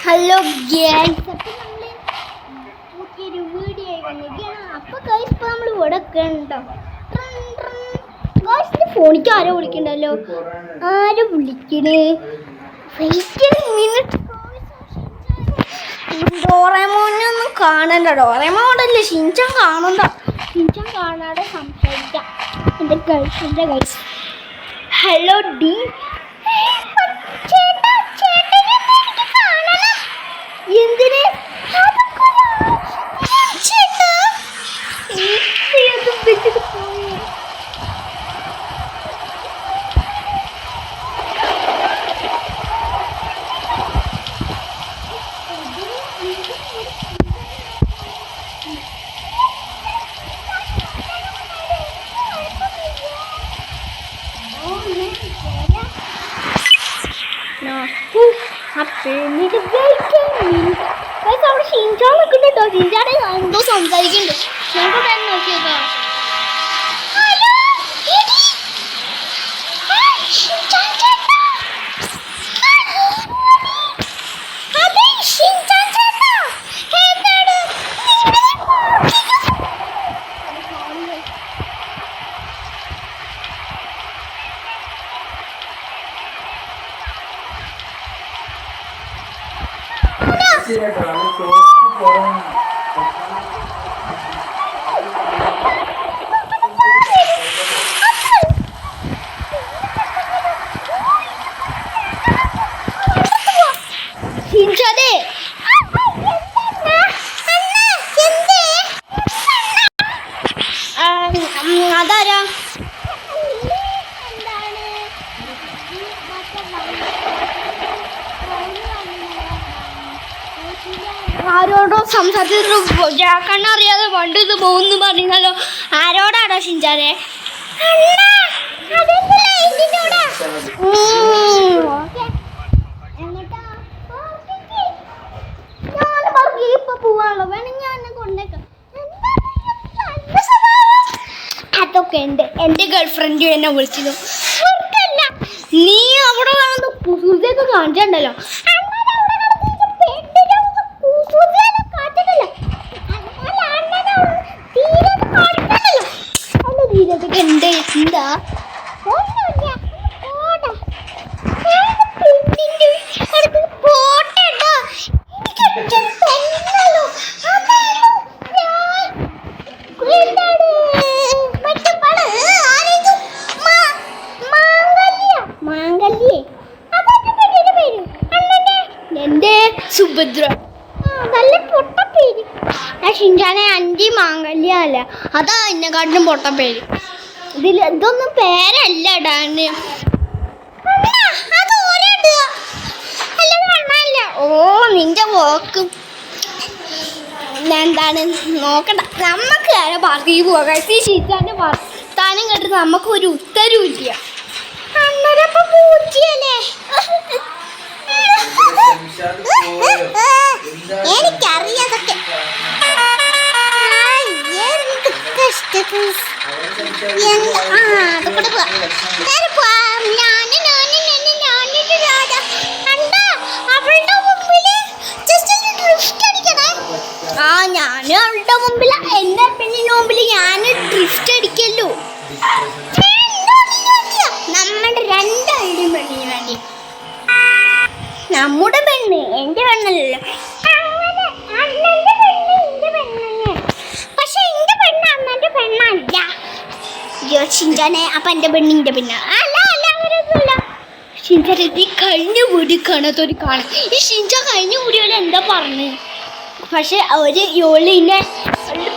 Hello guys, പുതിയൊരു video വന്നിരിക്കുകയാണ്. അപ്പോൾ ഗൈസ് ഇപ്പോൾ നമ്മൾ ഇവിടെ ഒക്കെ ഉണ്ടോ ഗൈസിൻ്റെ ഫോണിക്ക് ആരോ വിളിക്കണ്ടല്ലോ. ആരും വിളിക്കണേ? ഡോറേമോനൊന്നും കാണണ്ട. ഡോറേമോനല്ലേ ഷിൻചാൻ കാണണ്ട. ഷിൻചാൻ കാണാതെ സംസാരിക്കാം. എൻ്റെ ഗൈസിൻ്റെ ഗൈസ് ഹലോ ഡി എന്തിന് അവിടെ ഷിൻചാൻ നിൽക്കുന്നുണ്ടോ? ഷിൻചാനെ എന്തോ സംസാരിക്കുന്നുണ്ട്. ഞങ്ങൾക്ക് തന്നെ നോക്കിയേക്കാ. അതാരാ? ആരോടോ സംസാരിച്ചിട്ട് ജാക്കണ്ണറിയാതെ വണ്ടി ഇത് പോകുന്നു പറഞ്ഞല്ലോ. ആരോടാണോ ഷിൻചാനെ? ഇപ്പൊ പോവാണല്ലോ. വേണമെങ്കിൽ ഞാൻ എന്നെ കൊണ്ടേക്കാം. അതൊക്കെ ഉണ്ട്. എൻ്റെ ഗേൾഫ്രണ്ട് എന്നെ വിളിച്ചിരുന്നു. നീ അവിടെ കുസൂസൊക്കെ കാണിച്ചിട്ടുണ്ടല്ലോ. എന്താ എന്റെ സുഭദ്ര നല്ല പൊട്ട പേര്. ഷിൻചാനെ അഞ്ചി മാംഗല്യ അല്ല, അതാ എന്നെക്കാട്ടിലും പൊട്ട പേര്. ഇതൊന്നും പേരല്ല ഇടാന്. ഓ നിന്റെ വോക്ക് എന്താണ് നോക്കണ്ട. നമുക്ക് ആരെ പാർക്കിൽ പോകാം. ഷിൻചാന്റെ വർത്താനം കേട്ടിട്ട് നമുക്ക് ഒരു ഉത്തരവും ഇല്ല. അന്നേരപ്പം പൂച്ചയല്ലേ? എനിക്കറിയാതൊക്കെ ഞാനും അവളുടെ മുമ്പിൽ എന്റെ പെണ്ണിന്റെ മുമ്പിൽ ഞാൻ ഡ്രിഫ്റ്റ് അടിക്കല്ലോ. നമ്മുടെ രണ്ടാളുടെയും പെണ്ണിന് വേണ്ടി. നമ്മുടെ പെണ്ണ് എന്റെ പെണ്ണല്ലോ. പക്ഷെ എന്റെ പെണ്ണ് അമ്മന്റെ പെണ്ണല്ല. ഷിൻചാനെ അപ്പൊ എന്റെ പെണ്ണിന്റെ പെണ്ണ അല്ല. അല്ല അങ്ങനെയൊന്നുമില്ല. ഷിൻചാൻ ഈ കഴിഞ്ഞ വീടി കാണാത്തൊരു കാണാം. ഈ ഷിൻചാൻ കഴിഞ്ഞ വീഡിയോയിൽ എന്താ പറഞ്ഞു? പക്ഷെ അവര് യോളിനെ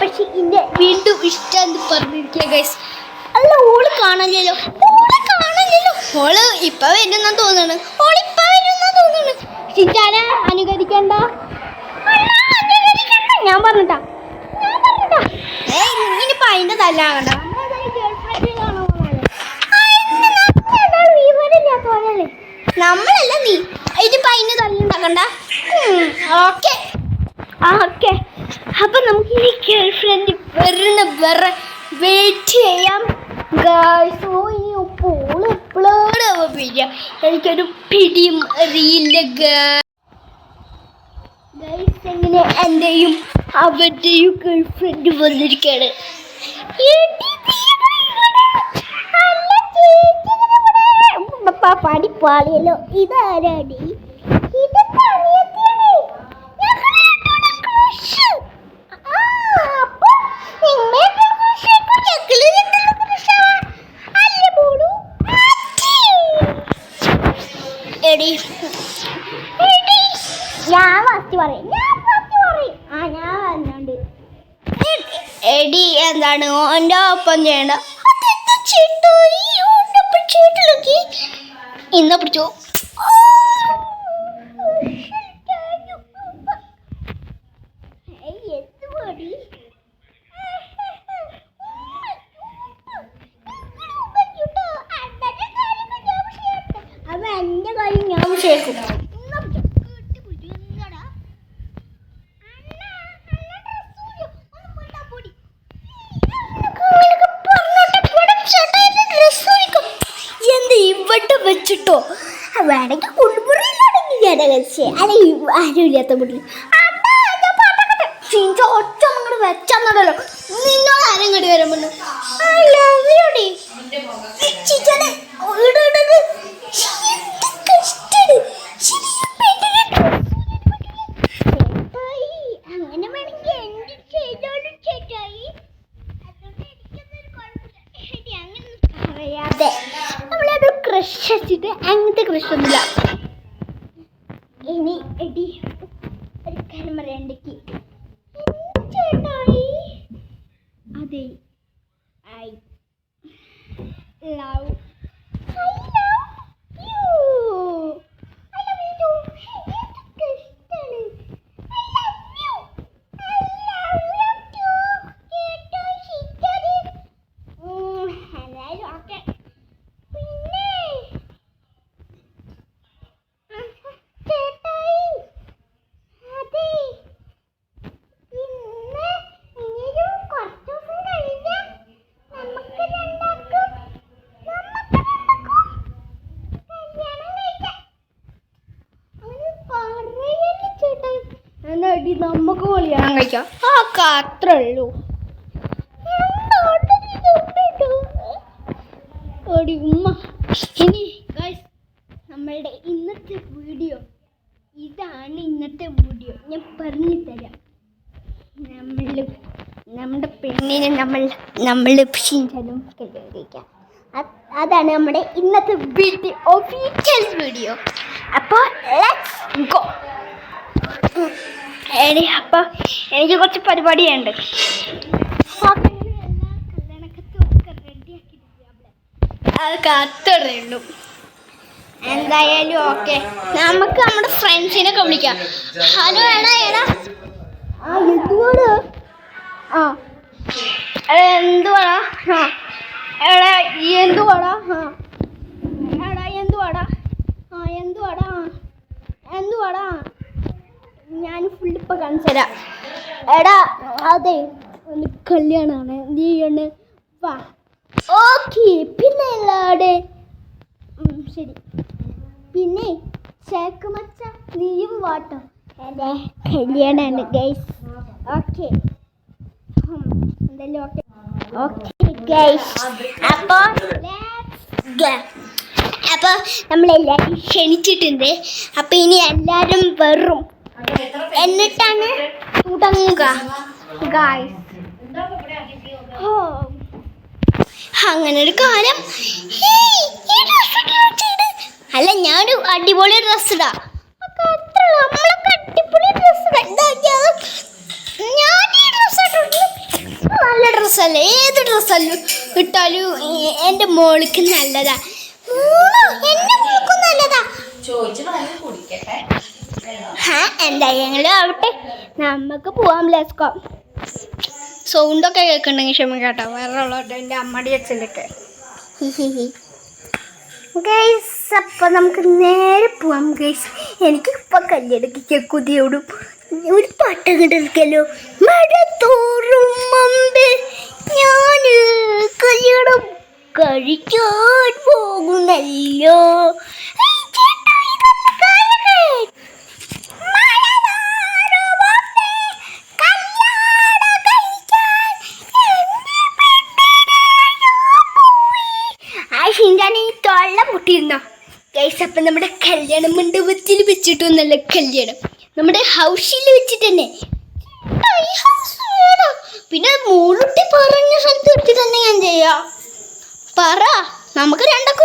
പക്ഷെ ഇന്നെ വീണ്ടും ഇഷ്ടമെന്ന് പറഞ്ഞിരിക്കുക ഗൈസ്. അല്ല ഓള് കാണാനില്ലല്ലോ. ഓള് ഇപ്പൊ വരുന്ന തോന്നണ്. ഷിൻചാനെ അനുകരിക്കണ്ട. ഞാൻ പറഞ്ഞിട്ടാ ഇനിയിപ്പോ അതിന്റെ തല്ലാകണ്ട. നമ്മളല്ല നീ ഇതിപ്പോ അതിന് തല്ലുണ്ടാക്കണ്ട. Okay okay. അപ്പൊ നമുക്ക് ഈ ഗേൾഫ്രണ്ട് വേറെ വെയിറ്റ് ചെയ്യാം ഗായ്സ്. ഓ ഈ ഓള് എപ്പോഴാണ്. എനിക്കൊരു പിടിയും അറിയില്ല. ഗൈസ് എങ്ങനെ എന്റെയും അവരുടെയും ഗേൾ ഫ്രണ്ട് വന്നിരിക്കാണ്. പാടിപ്പാളിയല്ലോ. ഇതാരാടി? ഞാൻ ഫസ്റ്റ് പറയും. എടി എന്താണ് എൻ്റെ ഒപ്പം ചെയ്യണ്ട? ഇന്ന പിടിച്ചോ. അത് എൻ്റെ കാര്യം ഞാൻ കേൾക്കും. ഇവിടെ വെച്ചിട്ടോ വേണമെങ്കിൽ കുടുംബറിയിലാണെങ്കിൽ ഞാൻ കഴിച്ചേ. അല്ലെങ്കിൽ ആരുമില്ലാത്ത വീട്ടിൽ ഒറ്റ അങ്ങോട്ട് വെച്ചെന്നല്ലോ. നിന്നോട് ആരും ഇങ്ങോട്ട് വരാൻ പറഞ്ഞു. അങ്ങനെ വേണമെങ്കിൽ എന്ത് ചെയ്തോളും ചേട്ടായി. അറിയാതെ നമ്മളത് ക്രഷ് വെച്ചിട്ട് അങ്ങനത്തെ ക്രഷൊന്നുമില്ല. ഇനി എടി ഒരു കാര്യം പറയണ്ടെക്ക് ചേട്ടായി. അതെ ഐ ലവ് എന്നാടി നമുക്ക് കല്യാണം കഴിക്കാം. അത്രേ ഉള്ളൂ. ഉമ്മ ഇനി ഗൈസ് നമ്മളുടെ ഇന്നത്തെ വീഡിയോ ഇതാണ്. ഇന്നത്തെ വീഡിയോ ഞാൻ പറഞ്ഞു തരാം. നമ്മുടെ പെണ്ണിനെ നമ്മൾ ഷിൻചാനും കല്യാണം കഴിക്കാം. അതാണ് നമ്മുടെ ഇന്നത്തെ വീഡിയോ, ഒഫീഷ്യൽ വീഡിയോ. അപ്പോൾ ലെറ്റ്സ് ഗോ. അപ്പോൾ എനിക്ക് കുറച്ച് പരിപാടിയുണ്ട്. അതൊക്കെ അത്രേ ഉള്ളൂ. എന്തായാലും ഓക്കെ, നമുക്ക് നമ്മുടെ ഫ്രണ്ട്സിനൊക്കെ വിളിക്കാം. ഹലോ എടാ എടാ എന്തുവാടാ? എന്തുവാടാ? എടാ എന്തുവാടാ? എടാ എന്തുവാടാ? എന്തുവാടാ? എന്തുവാടാ? ഞാൻ ഫുള്ളിപ്പോൾ കാണിച്ചു തരാം. എടാ അതെ ഒന്ന് കല്യാണമാണ്, നീ ഒന്ന് വാ. ഓക്കെ പിന്നെ എല്ലാടെ ശരി. പിന്നെ ചേക്ക് മച്ച നീയും വാട്ടോ, എൻ്റെ കല്യാണമാണ് ഗൈസ്. ഓക്കെ എന്തായാലും ഓക്കെ ഓക്കെ ഗൈസ്. അപ്പോൾ നമ്മളെല്ലാവരും ക്ഷണിച്ചിട്ടുണ്ട്. അപ്പോൾ ഇനി എല്ലാവരും വരും, എന്നിട്ടാണ് തുടങ്ങുക ഗൈസ്. അങ്ങനെ ഒരു കാലം. അല്ല ഞാനൊരു അടിപൊളി ഡ്രസ് ഇടാം. നമ്മളൊക്കെ അടിപൊളി ഡ്രസ് നല്ല ഡ്രസ്സല്ലേ? ഏത് ഡ്രസ്സല്ലോ ഇട്ടാലും എൻ്റെ മോൾക്ക് നല്ലതാ. എൻ്റെ മോൾക്കും നല്ലതാ. എന്തായാലും ആവട്ടെ, നമുക്ക് പോവാം. ലെറ്റ്സ്. സൗണ്ടൊക്കെ കേൾക്കുന്നുണ്ടെങ്കിൽ ക്ഷമിക്കാട്ടോ, വേറെ ഉള്ളവരുടെ എൻ്റെ അമ്മടി അച്ഛൻ്റെയൊക്കെ. ഗൈസ് അപ്പം നമുക്ക് നേരെ പോവാം ഗൈസ്. എനിക്കിപ്പോൾ കല്യാണക്കിക്കാൻ കൊതിയോടും. ഒരു പാട്ട് കിട്ടിരിക്കല്ലോ, മഴ തോറും മുമ്പ് ഞാൻ കല്യാണം കഴിക്കാൻ പോകുന്നല്ലോ. മഴ മണ്ഡപത്തിൽ വെച്ചിട്ടൊന്നല്ല കല്യാണം, നമ്മുടെ ഹൗസിൽ വെച്ചിട്ട് തന്നെ. പിന്നെ മൂളുട്ടി പറഞ്ഞ സ്ഥലത്ത് വെച്ച് തന്നെ ഞാൻ ചെയ്യാം. പറ, നമുക്ക് രണ്ടൊക്കെ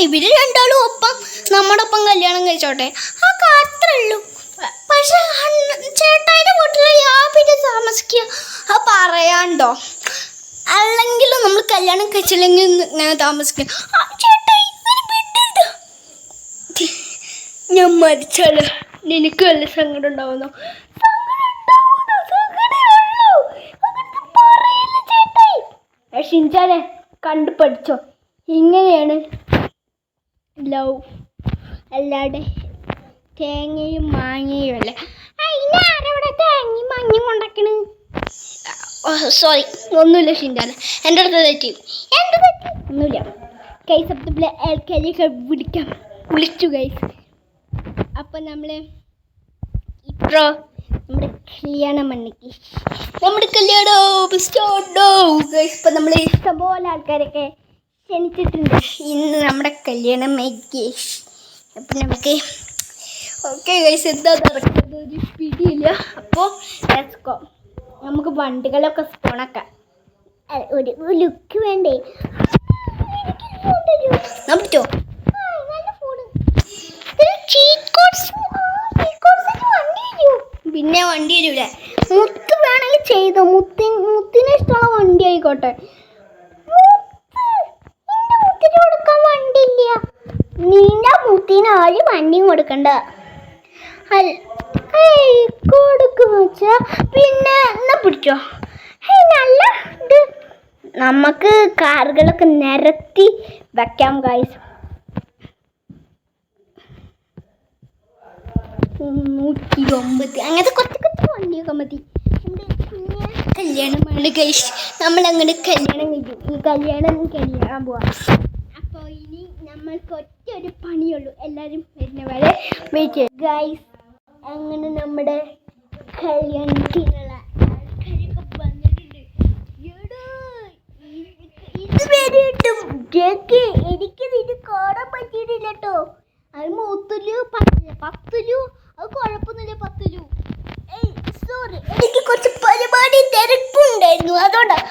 ഇവര് രണ്ടാളും ഒപ്പം നമ്മുടെ ഒപ്പം കല്യാണം കഴിച്ചോട്ടെ, ആ അത്രേ ഉള്ളൂ. പക്ഷെ ചേട്ടായിന്റെ വീട്ടിൽ പിന്നെ താമസിക്കുക, അത് പറയാണ്ടോ? അല്ലെങ്കിലും നമ്മൾ കല്യാണം കഴിച്ചില്ലെങ്കിൽ ഇങ്ങനെ താമസിക്കുക. ചേട്ടായി ഞാൻ മരിച്ചാല് നിനക്ക് വല്ല സങ്കടം ഉണ്ടാവുന്നോ? ഷിൻചാനെ കണ്ടു പഠിച്ചോ, ഇങ്ങനെയാണ് ലവ്, അല്ലാതെ തേങ്ങയും മാങ്ങയും അല്ല. ആരവിടെ തേങ്ങയും മാങ്ങയും കൊണ്ടാക്കണ്? സോറി, ഒന്നുമില്ല ഷിൻചാനെ, എൻ്റെ അടുത്ത് തെറ്റി. ഒന്നുമില്ല ഗൈസ്. അപ്പം വിളിച്ചു ഗൈസ്. അപ്പം നമ്മൾ ഇപ്പോൾ നമ്മുടെ കല്യാണം മണ്ണിക്ക് നമ്മുടെ കല്യാണം സ്റ്റാർട്ടോ ഗൈസ്. ഇപ്പം നമ്മൾ ഇഷ്ടംപോലെ ആൾക്കാരൊക്കെ ക്ഷണിച്ചിട്ടുണ്ട് ഇന്ന് നമ്മുടെ കല്യാണം ഗൈസ്. അപ്പം നമുക്ക് ഓക്കെ ഗൈസ്, എന്താ നടക്കുന്നത് ഒരു പിടിയില്ല. അപ്പോൾ നമുക്ക് വണ്ടികളൊക്കെ സ്പോണാക്കാം. ഒരു ലുക്ക് വേണ്ടേ? പറ്റോ? പിന്നെ വണ്ടി വരൂലേ? മുത്ത് വേണമെങ്കിൽ ചെയ്തോ, മുത്തിന് ഇഷ്ടമുള്ള വണ്ടി ആയിക്കോട്ടെ. മുത്തിന് കൊടുക്കാൻ വണ്ടി ഇല്ല, നിന്റെ മുത്തിന് ആരും വണ്ടിയും കൊടുക്കണ്ട. കൊടുക്കും വെച്ചാ പിന്നെ എന്നാ പിടിച്ചോ. നല്ല ഇത് നമുക്ക് കാറുകളൊക്കെ നിരത്തി വെക്കാം ഗൈസ്. 109 അങ്ങനത്തെ കൊച്ചു വണ്ടിയൊക്കെ മതി. കല്യാണമാണ് ഗൈസ്, നമ്മളങ്ങനെ കല്യാണം കഴിക്കും. ഈ കല്യാണം കഴിയാൻ പോവാം. അപ്പോൾ ഇനി നമ്മൾക്ക് ഒറ്റ ഒരു പണിയുള്ളൂ, എല്ലാവരും വരുന്നവരെ വെയിറ്റ് ചെയ്യും ഗൈസ്. അങ്ങനെ നമ്മുടെ കല്യാണത്തിനുള്ള ആൾക്കാരൊക്കെ വന്നിട്ടുണ്ട്. എനിക്കിത് കാണാൻ പറ്റിയിട്ടില്ല കേട്ടോ. അത് 10 അത് കുഴപ്പമൊന്നുമില്ല. 10 സോറി, എനിക്ക് കുറച്ച് പരിപാടി തിരക്കുണ്ടായിരുന്നു, അതുകൊണ്ടാണ്.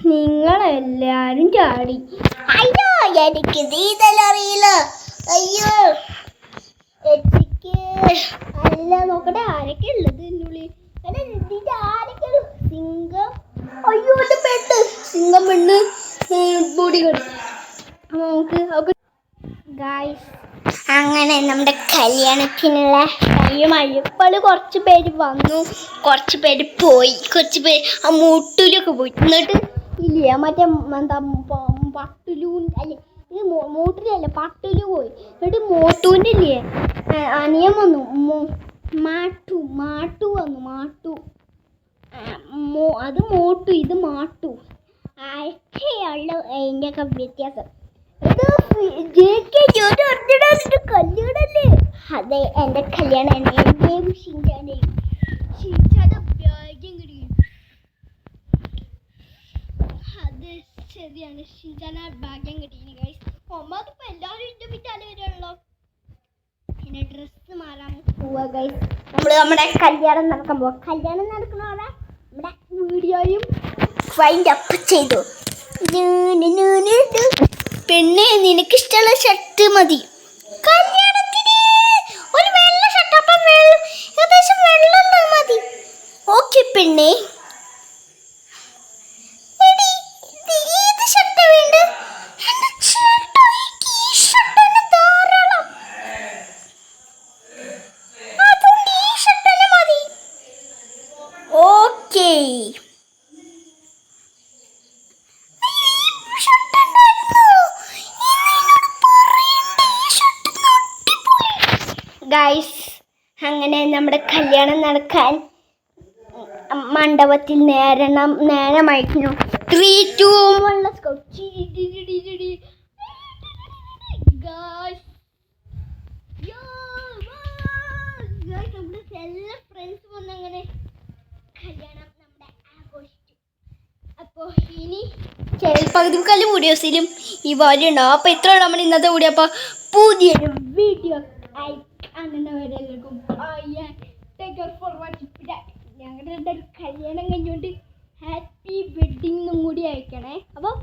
നിങ്ങളെല്ലാരും ചാടി. അയ്യോ, എനിക്ക് നീന്തൽ അറിയില്ല. അയ്യോ, അല്ല നോക്കട്ടെ ആരൊക്കെ ഉള്ളത് എന്നുള്ളിൽ. ആരൊക്കെ? സിംഗം, അയ്യോ എന്റെ പെണ്ണ്, സിംഗം പെണ്ണ്, ബോഡി ഗാർഡ്. നമുക്ക് ഗായ്സ് അങ്ങനെ നമ്മുടെ കല്യാണത്തിനുള്ള ടൈമായി. ഇപ്പോൾ കുറച്ച് പേര് വന്നു, കുറച്ച് പേര് പോയി, കുറച്ച് പേര് ആ മൂട്ടൂലൊക്കെ പോയി. എന്നിട്ട് ഇല്ല മറ്റേ എന്താ പട്ടുലൂ അല്ലേ, ഇത് മൂട്ടിലല്ലേ പട്ടുലു പോയി. എന്നിട്ട് മോട്ടൂൻ്റെ ഇല്ലേ അനിയൻ വന്നു, മാട്ടു വന്നു. അത് മോട്ടു, ഇത് മാട്ടു. ആഴ്ചയുള്ളൂ അതിൻ്റെയൊക്കെ വ്യത്യാസം. കല്യാണല്ലേ? അതെ, എൻ്റെ കല്യാണമാണ്. എൻ്റെയും ഷിൻചാൻ്റെയും. ഷിൻചാൻ്റെ ഭാഗ്യം കിട്ടി. അത് ശരിയാണ്, ഷിൻചാന ഭാഗ്യം കിട്ടി ഗൈസ്. ഒമ്പതിപ്പോൾ എല്ലാവരും എൻ്റെ പിന്നാലെ വരുമല്ലോ. പിന്നെ ഡ്രസ്സ് മാറാൻ പോവുക ഗൈസ്. നമ്മുടെ കല്യാണം നടക്കാൻ പോവാം. കല്യാണം നടക്കണോടെ നമ്മുടെ വീഡിയോയും വൈൻഡ് അപ്പ് ചെയ്തു. പെണ്ണെ, നിനക്കിഷ്ടമുള്ള ഷർട്ട് മതി കല്യാണത്തിന്. ഒരു വെള്ള ഷർട്ട്, അപ്പം ഏകദേശം വെള്ളം മതി. ഓക്കെ പെണ്ണെ. ഏത് ഷർട്ട് വേണ്ട? ഓക്കെ, ഗൈസ് അങ്ങനെ നമ്മുടെ കല്യാണം നടക്കാൻ മണ്ഡപത്തിൽ നേരമായിരുന്നു. 3, 2, 1 let's go. നമ്മുടെ എല്ലാ ഫ്രണ്ട്സ് വന്നങ്ങനെ കല്യാണം നമ്മുടെ ആഘോഷിച്ചു. അപ്പോൾ ഇനി പകുതി മുക്കാലും വീഡിയോസിലും ഈ വാല്യം ഉണ്ടാവും. അപ്പോൾ ഇത്രയാണ് നമ്മൾ ഇന്നത്തെ വീഡിയോ. അപ്പോൾ പുതിയൊരു വീഡിയോ ആയി കാണുന്നവരെല്ലാവർക്കും ഞങ്ങളുടെ കല്യാണം കഴിഞ്ഞുകൊണ്ട് ഹാപ്പി വെഡിങ്ങും കൂടി അയക്കണേ. അപ്പോൾ